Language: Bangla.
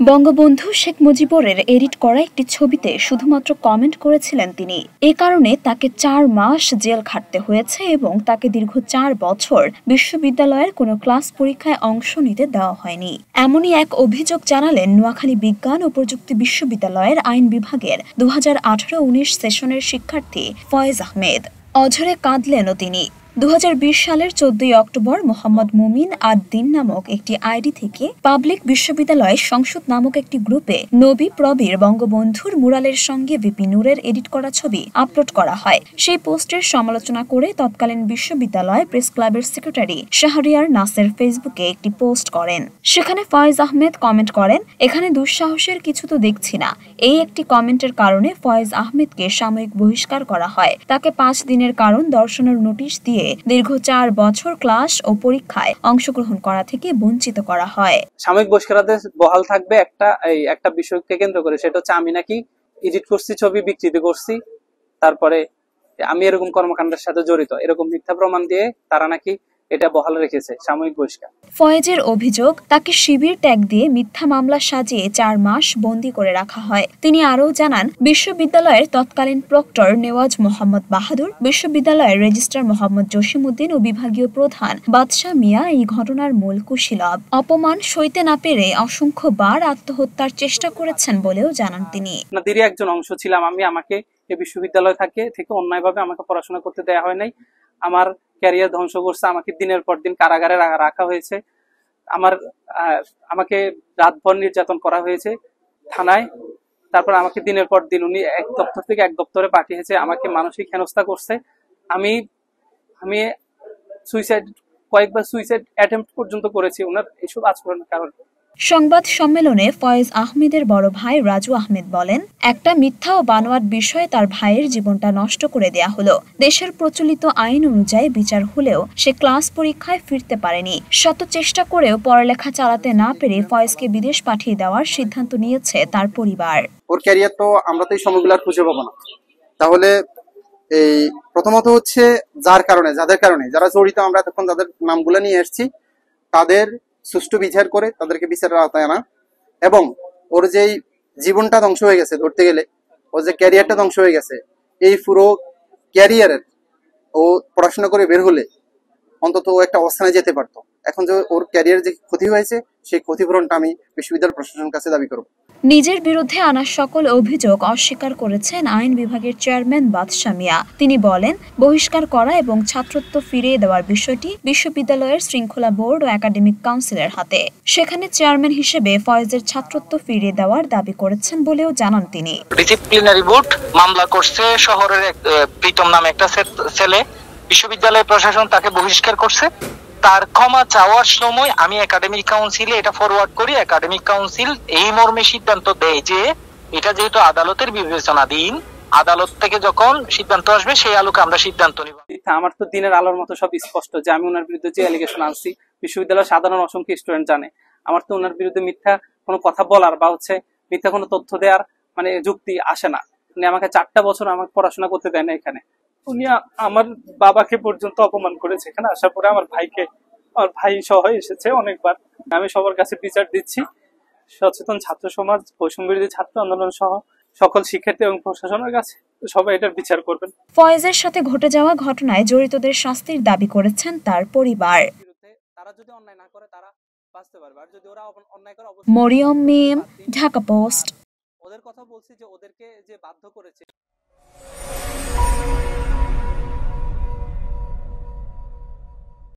বঙ্গবন্ধু শেখ মুজিবুরের এডিট করা একটি ছবিতে শুধুমাত্র কমেন্ট করেছিলেন তিনি। এ কারণে তাকে ৪ মাস জেল খাটতে হয়েছে এবং তাকে দীর্ঘ ৪ বছর বিশ্ববিদ্যালয়ের কোনো ক্লাস পরীক্ষায় অংশ নিতে দেওয়া হয়নি। এমনই এক অভিযোগ জানালেন নোয়াখালী বিজ্ঞান ও প্রযুক্তি বিশ্ববিদ্যালয়ের আইন বিভাগের 2018-19 সেশনের শিক্ষার্থী ফয়েজ আহমেদ। অঝরে কাঁদলেনও তিনি। 2020 সালের 14 অক্টোবর মোহাম্মদ মুমিন আদ-দিন নামক একটি আইডি থেকে পাবলিক বিশ্ববিদ্যালয় সংসদ নামক একটি গ্রুপে নবী প্রবীর বঙ্গবন্ধুর মুরালের সঙ্গে ভিপি নূরের এডিট করা ছবি আপলোড করা হয়। সেই পোস্টের সমালোচনা করে তৎকালীন বিশ্ববিদ্যালয় প্রেস ক্লাবের সেক্রেটারি শাহরিয়ার নাসের ফেসবুকে একটি পোস্ট করেন। সেখানে ফয়েজ আহমেদ কমেন্ট করেন, এখানে দুঃসাহসের কিছু তো দেখছি না। এই একটি কমেন্টের কারণে ফয়েজ আহমেদকে সাময়িক বহিষ্কার করা হয়। তাকে 5 দিনের কারণ দর্শনের নোটিশ দিয়ে দীর্ঘ 4 বছর ক্লাস ও পরীক্ষায় অংশগ্রহণ করা থেকে বঞ্চিত করা হয়। সাময়িক বহিষ্কারাদেশ বহাল থাকবে একটা বিষয়কে কেন্দ্র করে, সেটা হচ্ছে আমি নাকি এডিট করছি, ছবি বিকৃতি করছি, তারপরে আমি এরকম কর্মকাণ্ডের সাথে জড়িত, এরকম মিথ্যা প্রমাণ দিয়ে তারা নাকি এটা বহাল রেখেছে সাময়িক বহিষ্কার। ফয়েজের অভিযোগ, তাকে শিবির ট্যাগ দিয়ে মিথ্যা মামলা সাজিয়ে 4 মাস বন্দী করে রাখা হয়। তিনি আরও জানান, বিশ্ববিদ্যালয়ের তৎকালীন প্রক্টর নেওয়াজ মোহাম্মদ বাহাদুর, বিশ্ববিদ্যালয়ের রেজিস্ট্রার মোহাম্মদ জসিমউদ্দিন ও বিভাগীয় প্রধান বাদশাহ মিয়া এই ঘটনার মূল কুশীলব। অপমান সইতে না পেরে অসংখ্যবার আত্মহত্যার চেষ্টা করেছেন বলেও জানান তিনি। আপনাদেরই একজন অংশ ছিলাম আমি। আমাকে এই বিশ্ববিদ্যালয় থেকে অন্যায়ভাবে আমাকে পড়াশোনা করতে দেওয়া হয় নাই। আমার ক্যারিয়ার ধ্বংস করছে, আমাকে দিনের পর দিন কারাগারে রাখা হয়েছে, আমাকে রাতভর নির্যাতন করা হয়েছে থানায়। তারপর আমাকে দিনের পর দিন উনি এক দপ্তর থেকে এক দপ্তরে পাঠিয়েছে, আমাকে মানসিক হেনস্থা করছে। আমি কয়েকবার সুইসাইড অ্যাটেম্প্ট পর্যন্ত করেছি ওনার এইসব আচরণের কারণে। সংবাদ সম্মেলনে ফয়েজ আহমেদের বড় ভাই রাজু আহমেদ বলেন, একটা মিথ্যা ও বানোয়াট বিষয়ে তার ভাইয়ের জীবনটা নষ্ট করে দেয়া হলো। দেশের প্রচলিত আইন অনুযায়ী বিচার হলেও সে ক্লাস পরীক্ষায় ফিরতে পারেনি। শত চেষ্টা করেও পড়ালেখা চালাতে না পেরে ফয়েজকে বিদেশ পাঠিয়ে দেওয়ার সিদ্ধান্ত নিয়েছে তার পরিবার। ওর ক্যারিয়ার তো আমরা তো এই সময়গুলো খুঁজে পাবো না। তাহলে এই প্রথমত হচ্ছে যাদের কারণে যারা জড়িত, আমরা তখন তাদের নামগুলো নিয়ে এসেছি, তাদের সুষ্ঠু বিচার করে তাদেরকে বিচারের আওতায় আনা, এবং ওর যেই জীবনটা ধ্বংস হয়ে গেছে, ধরতে গেলে ওর যে ক্যারিয়ারটা ধ্বংস হয়ে গেছে, এই পুরো ক্যারিয়ারের ও পড়াশোনা করে বের হলে অন্তত ও একটা অবস্থানে যেতে পারতো। এখন যে ওর ক্যারিয়ার যে ক্ষতি হয়েছে, সেই ক্ষতিপূরণটা আমি বিশ্ববিদ্যালয় প্রশাসনের কাছে দাবি করব। নিজের বিরুদ্ধে আনা সকল অভিযোগ অস্বীকার করেছেন আইন বিভাগের চেয়ারম্যান বাদশাহ মিয়া। তিনি বলেন, বহিষ্কার করা এবং ছাত্রত্ব ফিরিয়ে দেওয়ার বিষয়টি বিশ্ববিদ্যালয়ের শৃঙ্খলা বোর্ড ও একাডেমিক কাউন্সিলের হাতে। সেখানে চেয়ারম্যান হিসেবে ফয়েজের ছাত্রত্ব ফিরিয়ে দেওয়ার দাবি করেছেন বলেও জানান তিনি। ডিসিপ্লিনারি বোর্ড মামলা করছে, শহরের প্রীতম নামে একটা ছেলে, বিশ্ববিদ্যালয় প্রশাসন তাকে বহিষ্কার করছে। তার ক্ষমা চাওয়ার সময় আমি একাডেমিক কাউন্সিলে এটা ফরওয়ার্ড করি। একাডেমিক কাউন্সিল এই মর্মে সিদ্ধান্ত দেয় যে এটা যেহেতু আদালতের বিবেচনাধীন, আদালত থেকে যখন সিদ্ধান্ত আসবে সেই আলোকে আমরা সিদ্ধান্ত নিব। আমার তো দিনের আলোর মতো সব স্পষ্ট যে আমি ওনার বিরুদ্ধে যে অ্যালিগেশন আনছি, বিশ্ববিদ্যালয়ের সাধারণ অসংখ্য স্টুডেন্ট জানে। আমার তো ওনার বিরুদ্ধে মিথ্যা কোনো কথা বলার বা মিথ্যা কোনো তথ্য দেওয়ার যুক্তি আসে না। উনি আমাকে 4টা বছর আমাকে পড়াশোনা করতে দেয় না। এখানে উনি আমার বাবাকে পর্যন্ত অপমান করেছে। এখানে আসার পরে আমার ভাই সহ এসেছে অনেকবার। আমি সবার কাছে বিচার দিচ্ছি, সচেতন ছাত্র সমাজ, বৈষম্য বিরোধী ছাত্র আন্দোলন সহ সকল শিক্ষার্থী এবং প্রশাসনের কাছে সবাই এটার বিচার করবেন। ফয়েজের সাথে ঘটে যাওয়া ঘটনায় জড়িতদের শাস্তির দাবি করেছেন তার পরিবার। তারা যদি অন্যায় না করে তারা বাঁচতে পারবে, আর যদি ওরা অন্যায় করে মরিয়ম মিম, ঢাকা পোস্ট। ওদের কথা বলছি যে ওদেরকে যে বাধ্য করেছে।